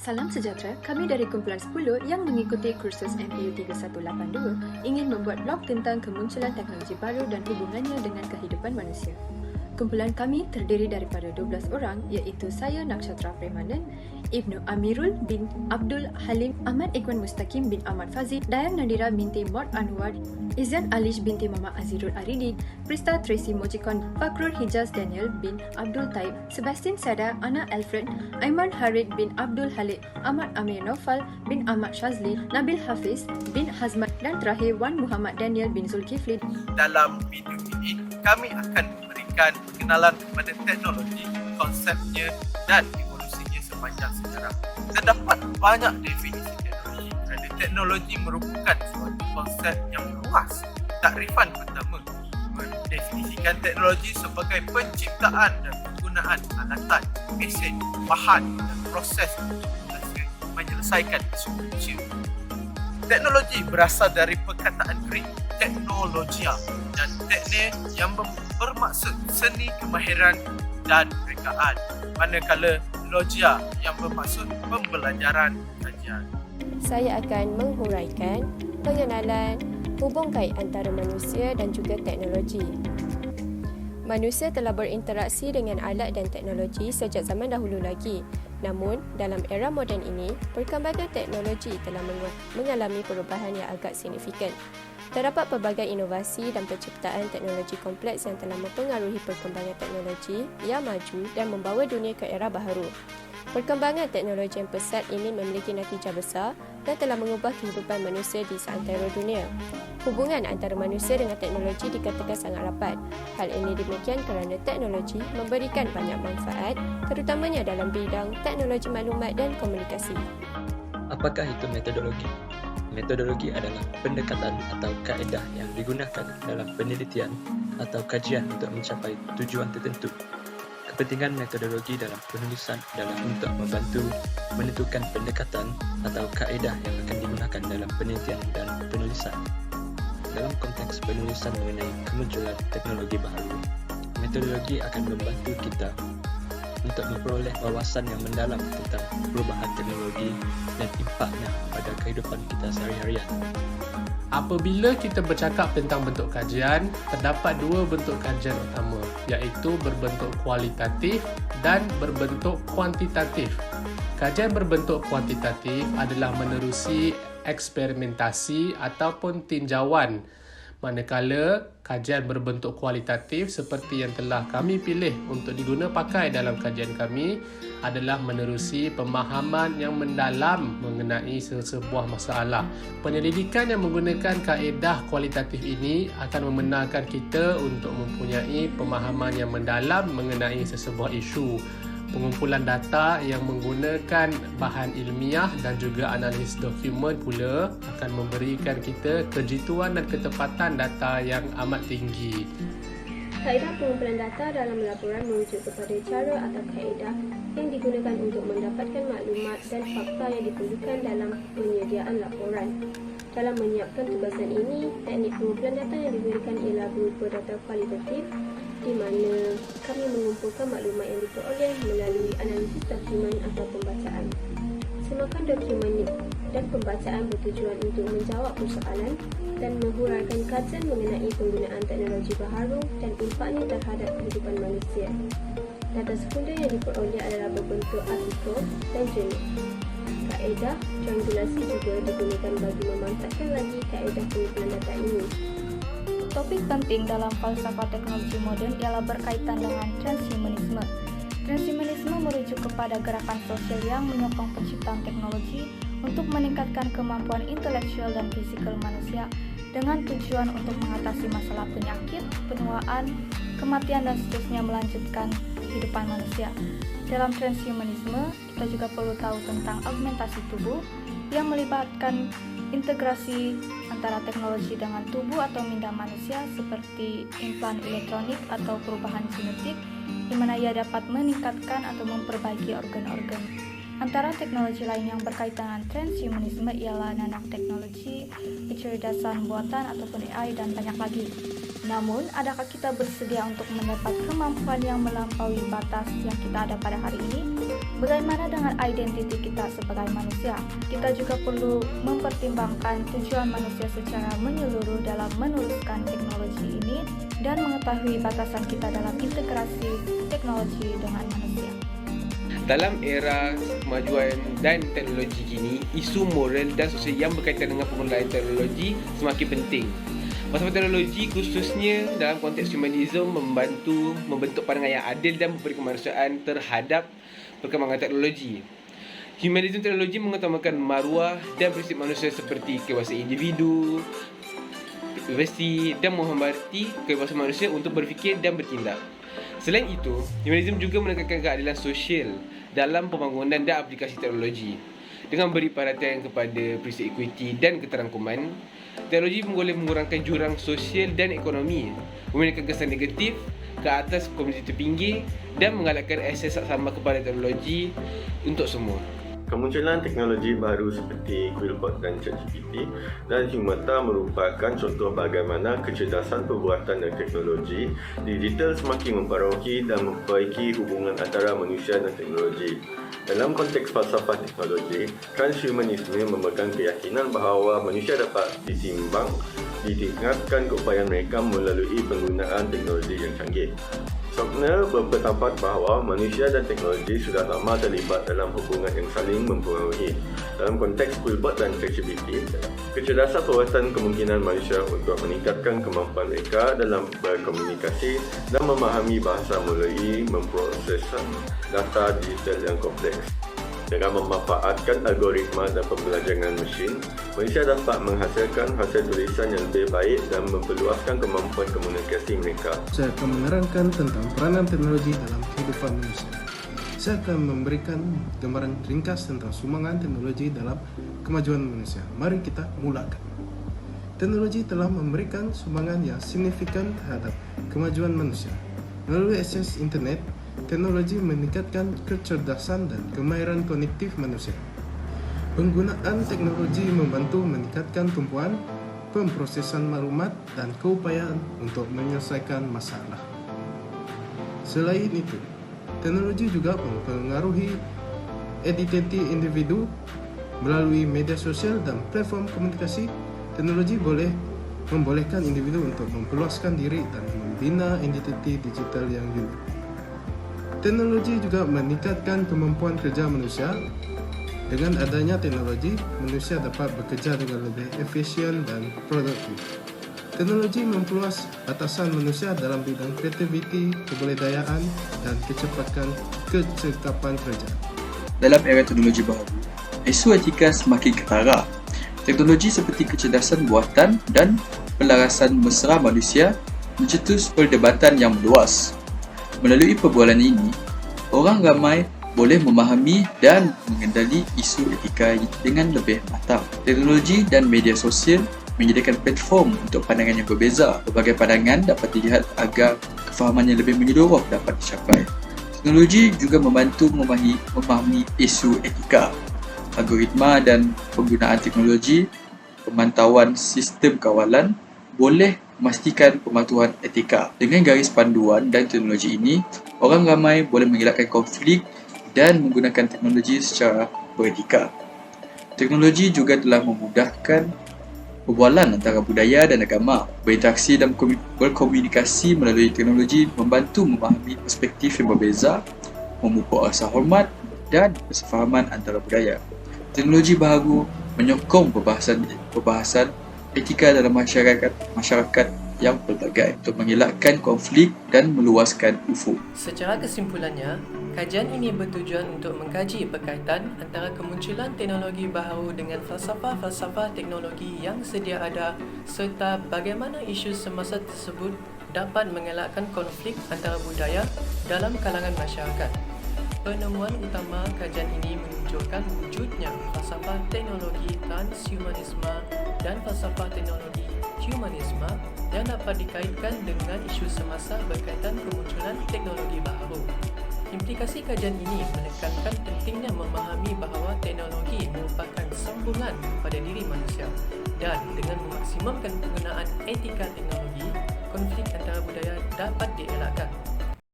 Salam sejahtera, kami dari kumpulan 10 yang mengikuti kursus MPU 3182 ingin membuat blog tentang kemunculan teknologi baru dan hubungannya dengan kehidupan manusia. Kumpulan kami terdiri daripada 12 orang iaitu saya Nakshatra Premanan, Ibnu Amirul bin Abdul Halim, Ahmad Ikhwan Mustaqim bin Ahmad Fazil, Dayang Nadira binti Mod Anwar, Izan Alish binti Mama Azirul Aridin, Prista Tracy Mojikon, Fakrul Hijaz Daniel bin Abdul Taib, Sebastian Sada, Ana Alfred, Aiman Harid bin Abdul Halik, Ahmad Amir Naufal bin Ahmad Shazli, Nabil Hafiz bin Hazmat dan terakhir Wan Muhammad Daniel bin Zulkifli. Dalam video ini, kami akan memberikan pengenalan kepada teknologi, konsepnya dan evolusinya sepanjang sejarah. Terdapat banyak definisi teknologi kerana teknologi merupakan suatu konsep yang luas. Takrifan pertama mendefinisikan teknologi sebagai penciptaan dan penggunaan alatan, mesin, bahan dan proses untuk menyelesaikan isu manusia. Teknologi berasal dari perkataan Greek teknologia dan teknik yang bermaksud seni kemahiran dan rekaan, manakala logia yang bermaksud pembelajaran kajian. Saya akan menghuraikan pengenalan hubung kait antara manusia dan juga teknologi. Manusia telah berinteraksi dengan alat dan teknologi sejak zaman dahulu lagi. Namun, dalam era moden ini, perkembangan teknologi telah mengalami perubahan yang agak signifikan. Terdapat pelbagai inovasi dan penciptaan teknologi kompleks yang telah mempengaruhi perkembangan teknologi yang maju dan membawa dunia ke era baharu. Perkembangan teknologi yang pesat ini memiliki natijah besar dan telah mengubah kehidupan manusia di seantero dunia. Hubungan antara manusia dengan teknologi dikatakan sangat rapat. Hal ini demikian kerana teknologi memberikan banyak manfaat, terutamanya dalam bidang teknologi maklumat dan komunikasi. Apakah itu metodologi? Metodologi adalah pendekatan atau kaedah yang digunakan dalam penelitian atau kajian untuk mencapai tujuan tertentu. Kepentingan metodologi dalam penulisan adalah untuk membantu menentukan pendekatan atau kaedah yang akan digunakan dalam penelitian dan penulisan. Dalam konteks penulisan mengenai kemunculan teknologi baru, metodologi akan membantu kita untuk memperoleh wawasan yang mendalam tentang perubahan teknologi dan impaknya pada kehidupan kita sehari-harian. Apabila kita bercakap tentang bentuk kajian, terdapat dua bentuk kajian utama, iaitu berbentuk kualitatif dan berbentuk kuantitatif. Kajian berbentuk kuantitatif adalah menerusi eksperimentasi ataupun tinjauan, manakala kajian berbentuk kualitatif seperti yang telah kami pilih untuk diguna pakai dalam kajian kami adalah menerusi pemahaman yang mendalam mengenai sebuah masalah. Penyelidikan yang menggunakan kaedah kualitatif ini akan membenarkan kita untuk mempunyai pemahaman yang mendalam mengenai sesebuah isu. Pengumpulan data yang menggunakan bahan ilmiah dan juga analisis dokumen pula akan memberikan kita kejituan dan ketepatan data yang amat tinggi. Kaedah pengumpulan data dalam laporan merujuk kepada cara atau kaedah yang digunakan untuk mendapatkan maklumat dan fakta yang diperlukan dalam penyediaan laporan. Dalam menyiapkan tugasan ini, teknik pengumpulan data yang digunakan ialah berupa data kualitatif, di mana kami mengumpulkan maklumat yang diperoleh melalui analisis dokumen atau pembacaan. Semakan dokumen dan pembacaan bertujuan untuk menjawab persoalan dan menghuraikan kajian mengenai penggunaan teknologi baharu dan impaknya terhadap kehidupan manusia. Data sekunder yang diperoleh adalah berbentuk artikel dan jurnal. Kaedah triangulasi juga digunakan bagi memanfaatkan lagi kaedah pengumpulan data ini. Topik penting dalam falsafah teknologi moden ialah berkaitan dengan transhumanisme. Transhumanisme merujuk kepada gerakan sosial yang menyokong penciptaan teknologi untuk meningkatkan kemampuan intelektual dan fisikal manusia dengan tujuan untuk mengatasi masalah penyakit, penuaan, kematian dan seterusnya melanjutkan kehidupan manusia. Dalam transhumanisme, kita juga perlu tahu tentang augmentasi tubuh yang melibatkan integrasi antara teknologi dengan tubuh atau minda manusia seperti implan elektronik atau perubahan genetik di mana ia dapat meningkatkan atau memperbaiki organ-organ Antara teknologi lain yang berkaitan dengan transhumanisme ialah nanoteknologi, kecerdasan buatan ataupun AI dan banyak lagi. Namun, adakah kita bersedia untuk mendapat kemampuan yang melampaui batas yang kita ada pada hari ini? Bagaimana dengan identiti kita sebagai manusia? Kita juga perlu mempertimbangkan tujuan manusia secara menyeluruh dalam meneruskan teknologi ini dan mengetahui batasan kita dalam integrasi teknologi dengan manusia. Dalam era kemajuan dan teknologi kini, isu moral dan sosial yang berkaitan dengan penggunaan teknologi semakin penting. Falsafah teknologi khususnya dalam konteks humanisme membentuk pandangan yang adil dan memberi kemanusiaan terhadap perkembangan teknologi. Humanisme teknologi mengutamakan maruah dan prinsip manusia seperti kebebasan individu, privasi dan menghormati kebebasan manusia untuk berfikir dan bertindak. Selain itu, humanisme juga menekankan keadilan sosial dalam pembangunan dan aplikasi teknologi. Dengan beri perhatian kepada prinsip equity dan keterangkuman, teknologi boleh mengurangkan jurang sosial dan ekonomi, memberikan kesan negatif ke atas komuniti terpinggir dan menggalakkan akses sama kepada teknologi untuk semua. Kemunculan teknologi baru seperti Quillbot dan ChatGPT dan Humata merupakan contoh bagaimana kecerdasan perbuatan dan teknologi digital semakin mempengaruhi dan memperbaiki hubungan antara manusia dan teknologi. Dalam konteks falsafah teknologi, transhumanisme memegang keyakinan bahawa manusia dapat ditingkatkan keupayaan mereka melalui penggunaan teknologi yang canggih. Faulkner berpendapat bahawa manusia dan teknologi sudah lama terlibat dalam hubungan yang saling mempengaruhi. Dalam konteks Quillbot dan ChatGPT, kecerdasan perbuatan kemungkinan manusia untuk meningkatkan kemampuan mereka dalam berkomunikasi dan memahami bahasa melalui memproses data digital yang kompleks. Dengan memanfaatkan algoritma dan pembelajaran mesin, manusia dapat menghasilkan hasil tulisan yang lebih baik dan memperluaskan kemampuan komunikasi mereka. Saya akan menerangkan tentang peranan teknologi dalam kehidupan manusia. Saya akan memberikan gambaran ringkas tentang sumbangan teknologi dalam kemajuan manusia. Mari kita mulakan. Teknologi telah memberikan sumbangan yang signifikan terhadap kemajuan manusia. Melalui akses internet, teknologi meningkatkan kecerdasan dan kemahiran kognitif manusia. Penggunaan teknologi membantu meningkatkan tumpuan, pemprosesan maklumat dan keupayaan untuk menyelesaikan masalah. Selain itu, teknologi juga mempengaruhi identiti individu melalui media sosial dan platform komunikasi. Teknologi boleh membolehkan individu untuk memperluaskan diri dan membina identiti digital yang unik. Teknologi juga meningkatkan kemampuan kerja manusia. Dengan adanya teknologi, manusia dapat bekerja dengan lebih efisien dan produktif. Teknologi memperluas batasan manusia dalam bidang kreativiti, kebudayaan dan kecekapan kerja. Dalam era teknologi baru, isu etika semakin ketara. Teknologi seperti kecerdasan buatan dan pelarasan mesra manusia mencetus perdebatan yang meluas. Melalui perbualan ini, orang ramai boleh memahami dan mengendali isu etika dengan lebih matang. Teknologi dan media sosial menyediakan platform untuk pandangan yang berbeza. Berbagai pandangan dapat dilihat agar kefahaman yang lebih menyeluruh dapat dicapai. Teknologi juga membantu memahami isu etika. Algoritma dan penggunaan teknologi, pemantauan sistem kawalan boleh memastikan pematuhan etika. Dengan garis panduan dan teknologi ini, orang ramai boleh mengelakkan konflik dan menggunakan teknologi secara beretika. Teknologi juga telah memudahkan perbualan antara budaya dan agama. Berinteraksi dan berkomunikasi melalui teknologi membantu memahami perspektif yang berbeza, memupuk rasa hormat dan kesefahaman antara budaya. Teknologi baharu menyokong perbahasan etika dalam masyarakat yang pelbagai untuk mengelakkan konflik dan meluaskan ufuk. Secara kesimpulannya, kajian ini bertujuan untuk mengkaji berkaitan antara kemunculan teknologi baharu dengan falsafah-falsafah teknologi yang sedia ada serta bagaimana isu semasa tersebut dapat mengelakkan konflik antara budaya dalam kalangan masyarakat. Penemuan utama kajian ini menunjukkan wujudnya falsafah teknologi transhumanisme dan falsafah teknologi humanisme yang dapat dikaitkan dengan isu semasa berkaitan kemunculan teknologi baharu. Aplikasi kajian ini menekankan pentingnya memahami bahawa teknologi merupakan sambungan pada diri manusia dan dengan memaksimumkan penggunaan etika teknologi, konflik antara budaya dapat dielakkan.